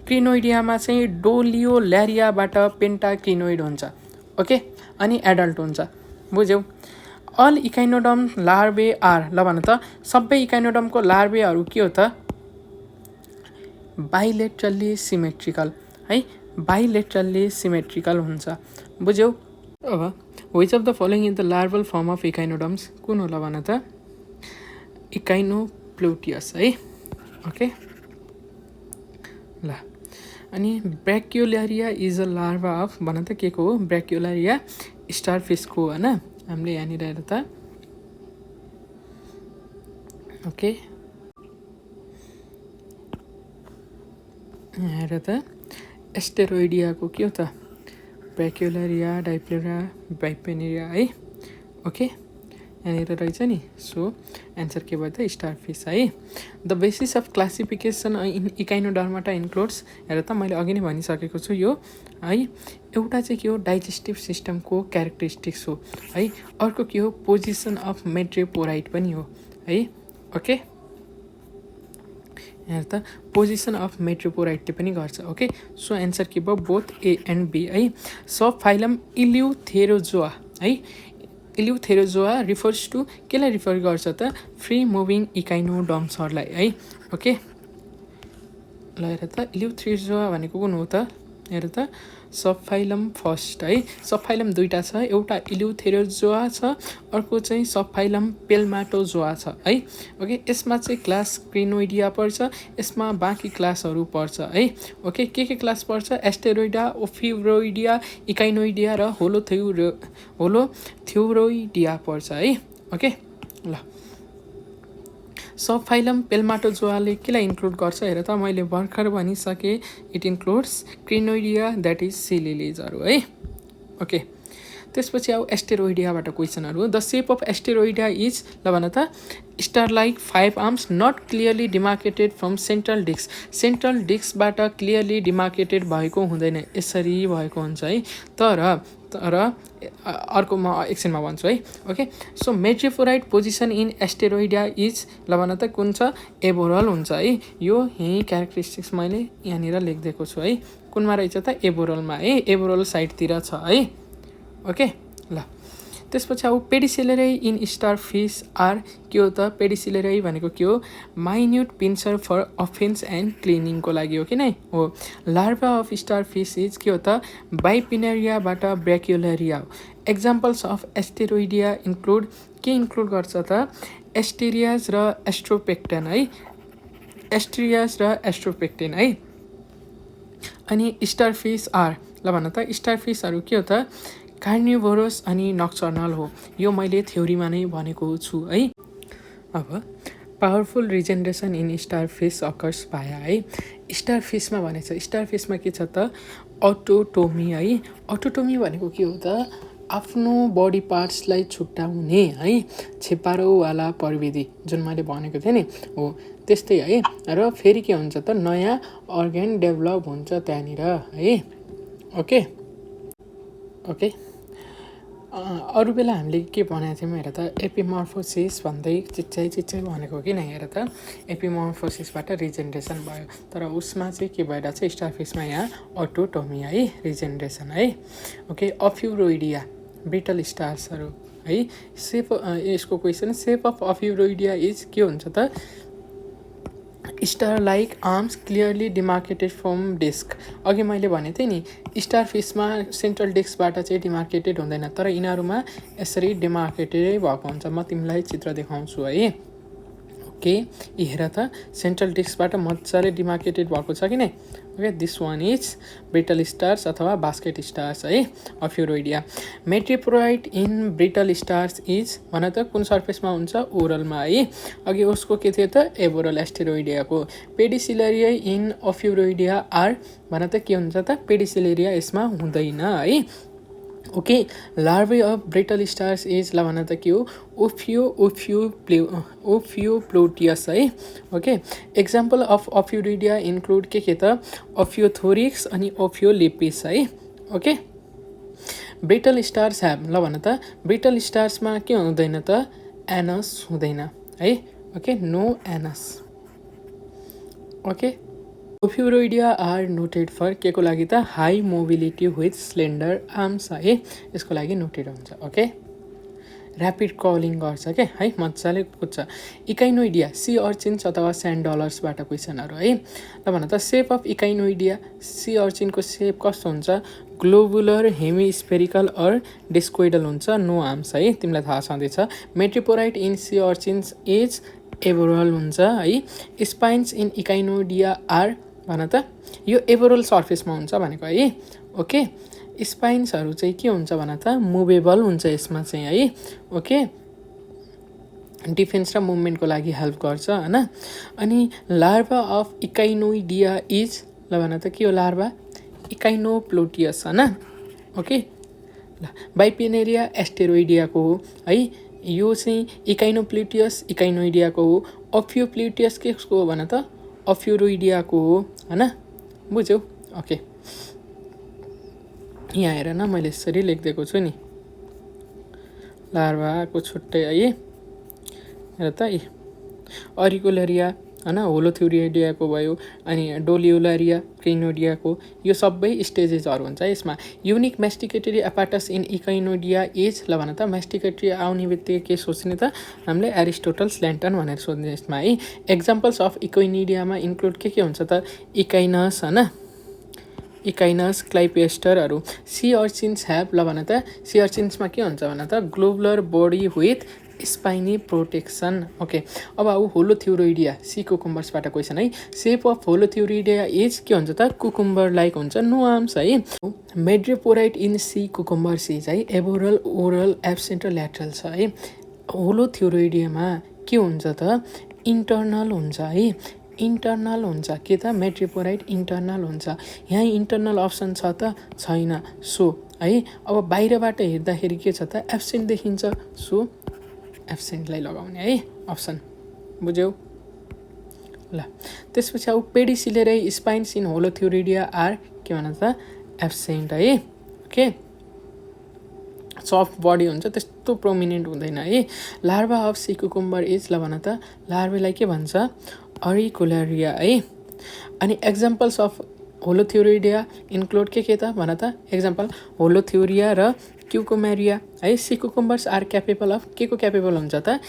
क्रिनोइडियामा चाहिँ डोलियोलेरियाबाट पेन्टाक्रिनोइड हुन्छ ओके अनि एडल्ट हुन्छ बुझ्यौ अल इकाइनोडम लार्भे आर ल भन त सबै इकाइनोडमको लार्भेहरू के हो त बाइलेटरली सिमेट्रिकल है बाइलेटरली सिमेट्रिकल हुन्छ बुझ्यौ अब which of the following in the larval form of echinoderms कुन होला भन त इकाइनोप्ल्युटियस है ओके ल अनि brachiolaria is a larva of भन त के को हो ब्र्याक्युलेरिया स्टारफिसको होइन हामीले यहाँनिर हेर त ओके हेर त एस्टेरोइडियाको के हो त ब्र्याक्युलेरिया डाइप्ल्युरा बाइपेनेरिया है ओके यहाँनिर रहेछ नि सो एन्सर के भयो त स्टारफिस है the basis of classification in Echinodermata includes हेर त मैले अघि नै भनिसकेको छु यो है एउटा चाहिँ के हो डाइजेस्टिभ सिस्टमको क्यारेक्टरिस्टिक्स हो है अर्को के हो पोजिसन अफ मेट्रोपोराइट पनि हो है ओके हेर त पोजिसन अफ मेट्रोपोराइटले पनि गर्छ ओके सो एन्सर के भयो बोथ ए एन्ड बी है सब फाइलम इल्युथेरोजोआ है इल्युथेरोजोआ रिफर्स टु केलाई रिफर गर्छ त फ्री मुभिङ इकाइनोडम्सहरूलाई है ओके ल हेर त इल्युथेरोजोआ भनेको कुन हो त हेर त सबफाइलम फर्स्ट है सबफाइलम दुईटा छ एउटा इल्युथेरोजोआ छ अर्को चाहिँ सबफाइलम पेल्माटोजोआ छ है ओके यसमा चाहिँ क्लास क्रिनोइडिया पर्छ यसमा बाँकी क्लासहरू पर्छ है ओके के क्लास पर्छ एस्टेरोइडा ओफिब्रोइडिया इकाइनोइडिया र होलोथ्युरोइडिया पर्छ है ओके ल सबफाइलम पेल्माटोजोआले केलाई इन्क्लुड गर्छ हेर त मैले भर्खर भनिसकेँ it includes Crinoidea that is sea लिलिजहरू है ओके त्यसपछि अब एस्टेरोइडियाबाट क्वेसनहरू the shape of Asteroidea is ल भन त star like 5 arms not clearly demarcated from central डिस्कबाट क्लियरली डिमार्केटेड भएको हुँदैन यसरी भएको हुन्छ है तर अर्को म एकछिनमा भन्छु है okay so madreporite position in Asteroidea is ल भन त कुन छ एबोरल हुन्छ है यो यही क्यारेक्टरिस्टिक्स मैले यहाँनिर लेखिदिएको छु है कुनमा रहेछ त एबोरलमा है एबोरल साइडतिर छ है ओके ल त्यसपछि अब pedicellariae in starfish are के हो त पेडिसिलेराई भनेको के हो minute pincher for offence and क्लिनिङको लागि हो कि नै हो larva of starfish is के हो त बाइपिनेरियाबाट ब्र्याक्युलेरिया हो एक्जाम्पल्स अफ एस्टेरोइडिया इन्क्लुड के इन्क्लुड गर्छ त एस्टेरियाज र एस्ट्रोपेक्टेन है एस्टेरियाज र एस्ट्रोपेक्टेन है अनि स्टार फिस आर ल भन त स्टार फिसहरू के हो त कार्निभोरस अनि नक्टर्नल हो। यो मैले थ्योरीमा नै भनेको छु है। अब powerful regeneration in starfish occurs via है। स्टारफिसमा भनेको छ, स्टारफिसमा के छ त अटोटोमी है। अटोटोमी भनेको के हो त आफ्नो बडी पार्ट्सलाई छुट्याउने है छेपारोवाला प्रविधि जुन मैले भनेको थिएँ नि हो त्यस्तै है। र फेरि के हुन्छ त नयाँ अर्गन डेभलप हुन्छ त्यहाँनिर है। ओके ओके अरू बेला हामीले के भनेको थियौँ हेर त एपिमर्फोसिस भन्दै चिच्चै भनेको किन हेर त एपिमर्फोसिसबाट रिजेनरेसन भयो। तर उसमा चाहिँ के भएर चाहिँ स्टारफिसमा यहाँ अटोटोमी है रिजेनरेसन है। ओके अफ्युरोइडिया ब्रिटल स्टार्सहरू है। सेप यसको question shape of ophiuroidea is के हुन्छ त star like arms clearly demarcated from disc. अघि मैले भनेको थिएँ नि स्टार फिसमा सेन्ट्रल डिस्कबाट चाहिँ डिमार्केटेड हुँदैन तर यिनीहरूमा यसरी डिमार्केटेडै भएको हुन्छ। म तिमीलाई चित्र देखाउँछु है। ओके हेर त सेन्ट्रल डिस्कबाट मजाले डिमार्केटेड भएको छ कि नै। Okay this one is brittle stars अथवा बास्केट स्टार्स है अफ्युरोइडिया। मेट्रिपोराइट इन ब्रिटल स्टार्स इज भन त कुन सर्फेसमा हुन्छ ओरलमा है। अघि उसको के थियो त एबोरल एस्टेरोइडियाको। पेडिसिलेरिया इन अफ्युरोइडिया आर भन त के हुन्छ त पेडिसिलेरिया यसमा हुँदैन है। Okay larvae of brittle stars is ल भन त के हो ओफियोप्लोटियस है। Okay example of Ophiuroidea include के त अफ्योथोरिक्स अनि अफ्योलिपिस है। ओके ब्रिटल स्टार्स ह्याभ ल भन त ब्रिटल स्टार्समा के हुँदैन त एनस हुँदैन है। Okay no anus. Okay Ophiuroidea are noted for के को लागि त high mobility with slender arms है यसको लागि नोटेड हुन्छ। ओके ऱ्यापिड क्रलिङ गर्छ के है मजाले कुद्छ। इकाइनोइडिया सी अर्चिन्स अथवा स्यान्ड डलर्सबाट क्वेसनहरू है। ल भन त सेप अफ इकाइनोइडिया सी अर्चिनको सेप कस्तो हुन्छ ग्लोबुलर हेमिस्फेरिकल अर डिस्कोइडल हुन्छ नो आर्म्स है तिमीलाई थाहा छँदैछ। Madreporite in sea urchins is aboral हुन्छ है। स्पाइन्स इन इकाइनोइडिया आर भन त यो एबोरल सर्फेसमा हुन्छ भनेको है। ओके स्पाइन्सहरू चाहिँ के हुन्छ भन त मुभेबल हुन्छ यसमा चाहिँ है। ओके डिफेन्स र मुभमेन्टको लागि हेल्प गर्छ होइन। अनि लार्भा अफ इकाइनोइडिया इज ल भन त के हो लार्भा इकाइनोप्लोटियस होइन। ओके ल बाइपिनेरिया एस्टेरोइडियाको हो है। यो चाहिँ इकाइनोप्लोटियस इकाइनोइडियाको हो। अफ्योप्लोटियस के को हो भन त अफ्युरोइडियाको हो होइन बुझ्यौ। ओके यहाँ हेर न मैले यसरी लेखिदिएको छु नि लार्भाको छुट्टै है हेर त अरिकुलरिया होइन होलोथ्युरिडियाको भयो अनि डोलियोलारिया क्रिनोडियाको यो सबै स्टेजेसहरू हुन्छ यसमा। Unique masticatory एपाटस in Echinoidea is ल भन त मेस्टिकेटरी आउने बित्तिकै के सोच्ने त हामीले एरिस्टोटल्स ल्यान्टन भनेर सोध्ने यसमा है। एक्जाम्पल्स अफ इकाइनिडियामा इन्क्लुड के हुन्छ त इकाइनस होइन इकाइनस क्लाइपेस्टरहरू। सी अर्चिन्स ह्याभ ल भन त सी अर्चिन्समा के हुन्छ भन त globular body with spiny protection. Okay अब होलोथ्युरोइडिया सी कुकुम्बर्सबाट क्वेसन है। सेप अफ होलोथ्युरोइडिया इज के हुन्छ त कुकुम्बर लाइक हुन्छ नो आर्म्स है। मेड्रिपोराइट इन सी कुकुम्बर्स इज है एबोरल ओरल एब्सेन्ट र ल्याटरल छ है। होलोथ्युरोइडियामा के हुन्छ त इन्टर्नल हुन्छ है इन्टर्नल हुन्छ के त मेट्रिपोराइट इन्टर्नल हुन्छ। यहाँ इन्टर्नल अप्सन छ त छैन सो है। अब बाहिरबाट हेर्दाखेरि के छ त एब्सेन्ट देखिन्छ सो एब्सेन्टलाई लगाउने है अप्सन बुझ्यौ ल। त्यसपछि अब पेडिसिलेरै स्पाइन्स इन होलोथ्युरोइडिया आर के भन्छ त एब्सेन्ट है। ओके सफ्ट बडी हुन्छ त्यस्तो प्रोमिनेन्ट हुँदैन है। Larva of sea cucumber is ल भन त लार्भालाई के भन्छ अरिकुलरिया है। अनि एक्जाम्पल्स अफ होलोथ्युरोइडिया इन्क्लुड के त भन त एक्जाम्पल होलोथ्युरिया र क्युकुमेरिया है। Sea cucumbers are capable of के को क्यापेबल हुन्छ त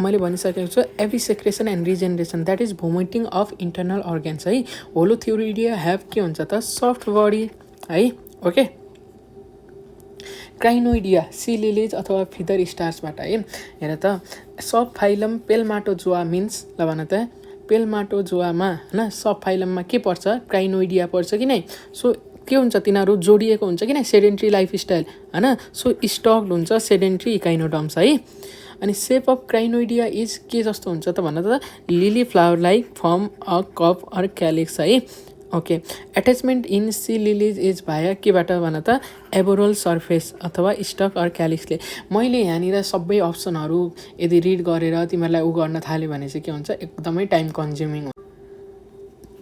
मैले भनिसकेको छु evisceration and regeneration that is vomiting of internal organs है। होलोथ्युरोइडिया हेभ के हुन्छ त सफ्ट बडी है। ओके क्राइनोइडिया सी लिलिज अथवा फिदर स्टार्सबाट है हेर त सब फाइलम पेल्माटोजोआ मिन्स ल भन त पेल्माटोजोआमा होइन सब फाइलममा के पर्छ क्राइनोइडिया पर्छ कि नै। सो के हुन्छ तिनीहरू जोडिएको हुन्छ किन सेडेन्ट्री लाइफस्टाइल हैन सो स्टक्ड हुन्छ सेडेन्ट्री इकाइनोडर्म्स है अनि सेप अफ क्राइनोइडिया इज के जस्तो हुन्छ त भन्न त lily flower like form a cup or calyx है okay attachment in sea lilies is via केबाट भन त एबोरल सर्फेस अथवा स्टक अर क्यालिक्सले मैले यहाँनिर सबै अप्सनहरू यदि रिड गरेर तिमीहरूलाई उ गर्न थाल्यो भने चाहिँ के हुन्छ एकदमै टाइम कन्ज्युमिङ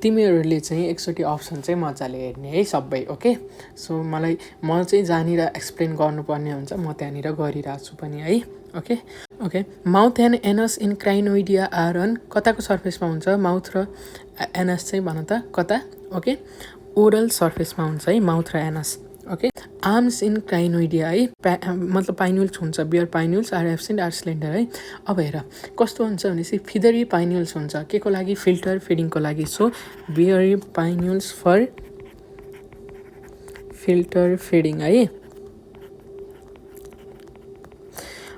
तिमीहरूले चाहिँ एकचोटि अप्सन चाहिँ मजाले हेर्ने है सबै ओके सो मलाई म चाहिँ जहाँनिर एक्सप्लेन गर्नुपर्ने हुन्छ म त्यहाँनिर गरिरहेको छु पनि है okay okay mouth and anus in क्राइनोइडिया are on कताको सर्फेसमा हुन्छ माउथ र एनस चाहिँ भन त कता ओके ओरल सर्फेसमा हुन्छ है माउथ र anus okay arms in crinoidea है मतलब पाइन्युल्स हुन्छ bear pinnules are absent or slender है अब हेर कस्तो हुन्छ भनेपछि फिदरी पाइन्युल्स हुन्छ के को लागि फिल्टर फिडिङको लागि so bear pinnules for filter feeding है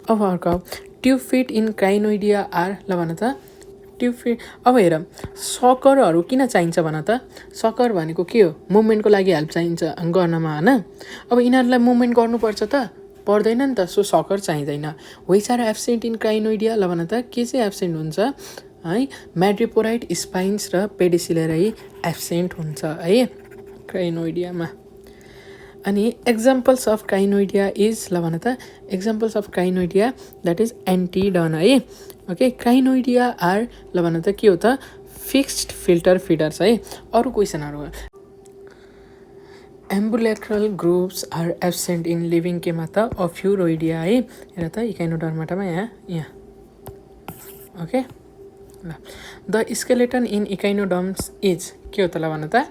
अब अर्को ट्युब फिट इन क्राइनोइडिया आर ल भन त ट्युब फिट अब हेर सकरहरू किन चाहिन्छ भन त सकर भनेको के हो मुभमेन्टको लागि हेल्प चाहिन्छ गर्नमा हैन अब यिनीहरूलाई मुभमेन्ट गर्नुपर्छ त पर्दैन नि त सो सकर चाहिँदैन व्हिच आर एब्सेन्ट इन क्राइनोइडिया ल भन त के चाहिँ एब्सेन्ट हुन्छ है म्याड्रिपोराइट स्पाइन्स र पेडिसिलेराई एब्सेन्ट हुन्छ है क्राइनोइडियामा अनि एक्जाम्पल्स अफ क्राइनोइडिया इज ल भन त एक्जाम्पल्स अफ क्राइनोइडिया द्याट इज एन्टिडन है ओके क्राइनोइडिया आर ल भन त के हो त फिक्स्ड फिल्टर फिडर्स है अरू क्वेसनहरू ambulacral groups are absent in living केमा त अफ्युरोइडिया है हेर त इकाइनोडर्माटामा यहाँ ओके ल the skeleton in echinoderms is के हो त ल भन त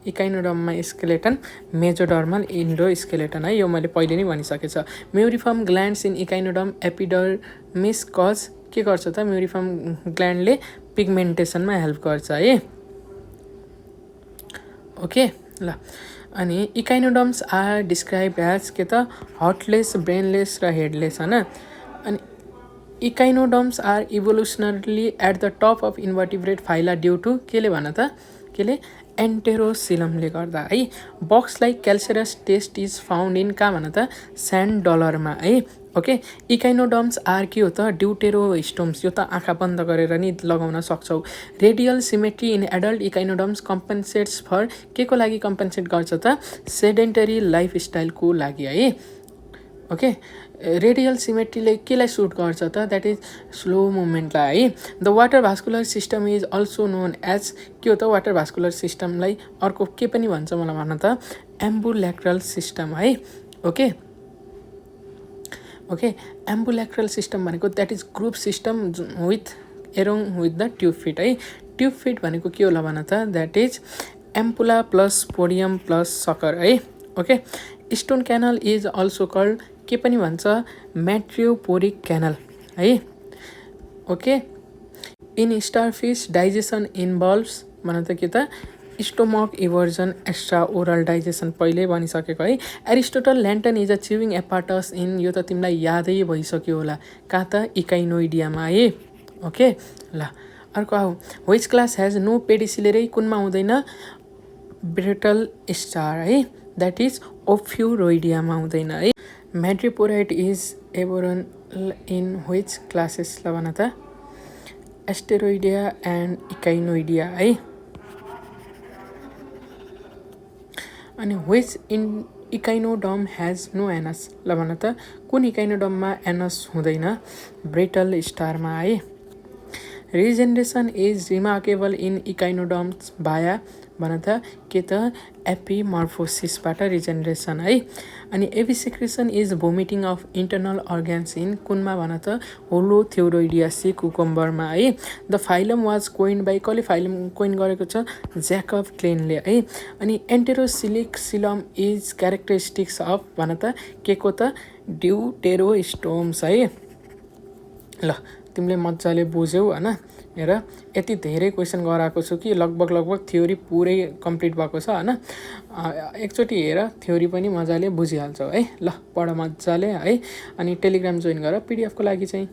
इकाइनोडर्ममा स्केलेटन मेजोडर्मल इन्डो स्केलेटन है यो मैले पहिले नै भनिसकेको छ muriform glands in echinoderm epidermis cause के गर्छ त म्युरिफर्म ग्ल्यान्डले पिगमेन्टेसनमा हेल्प गर्छ है ओके ल अनि इकाइनोडर्म्स आर डिस्क्राइब एज के त हर्टलेस ब्रेनलेस र हेडलेस हैन अनि echinoderms are evolutionarily at the top of invertebrate phyla due to केले भन त केले एन्टेरोसिलमले गर्दा है box like calcareous test is found in कहाँ भन त स्यान्ड डलरमा है ओके इकाइनोडर्म्स आर के हो त ड्युटेरोस्टोम्स यो त आँखा बन्द गरेर नि लगाउन सक्छौ radial symmetry in adult echinoderms compensates for के को लागि कम्पन्सेट गर्छ त सेडेन्टरी लाइफस्टाइलको लागि है ओके रेडियल सिमेट्रीले केलाई सुट गर्छ त द्याट इज स्लो मुभमेन्टलाई है the water vascular system is also known as के हो त वाटर भास्कुलर सिस्टमलाई अर्को के पनि भन्छ मलाई भन त एम्बुल्याक्रल सिस्टम है ओके ओके एम्बुल्याक्रल सिस्टम भनेको that is groove system with along with the tube feet है ट्युब फिट भनेको के होला भन त that is ampulla plus podium plus sucker है okay stone canal is also called के पनि भन्छ म्याट्रियोपोरिक क्यानल है okay in starfish digestion involves भन त के त stomach eversion extra oral digestion पहिल्यै भनिसकेको है Aristotle lantern is a च्युइङ apparatus in यो त तिमीलाई यादै भइसक्यो होला कहाँ त इकाइनोइडियामा है ओके ल अर्को आऊ which class has no pedicellariae कुनमा हुँदैन ब्रेटल स्टार है द्याट इज ओफ्युरोइडियामा हुँदैन है madreporite is aboral in which classes ल भन त एस्टेरोइडिया एन्ड इकाइनोइडिया है अनि which in echinoderm has no anus ल भन त कुन इकाइनोडर्ममा एनस हुँदैन ब्रेटल स्टारमा है regeneration is remarkable in echinoderms via भन त के त एपिमर्फोसिसबाट रिजेनरेसन है अनि evisceration is vomiting of internal organs in कुनमा भन त होलोथ्योरोइडियासी कुकुम्बरमा है the phylum was coined by कसले फाइलम कोइन गरेको छ ज्याकब क्लेनले है अनि enterocoelic coelom is characteristics of भन त के को त ड्युटेरोस्टोम्स है ल तिमीले मजाले बुझ्यौ हैन हेर यति धेरै क्वेसन गराएको छु कि लगभग थ्योरी पुरै कम्प्लिट भएको छ हैन एकचोटि हेर थ्योरी पनि मजाले बुझिहाल्छौ है ल पढ मजाले है अनि टेलिग्राम जोइन गर पिडिएफ को लागि चाहिँ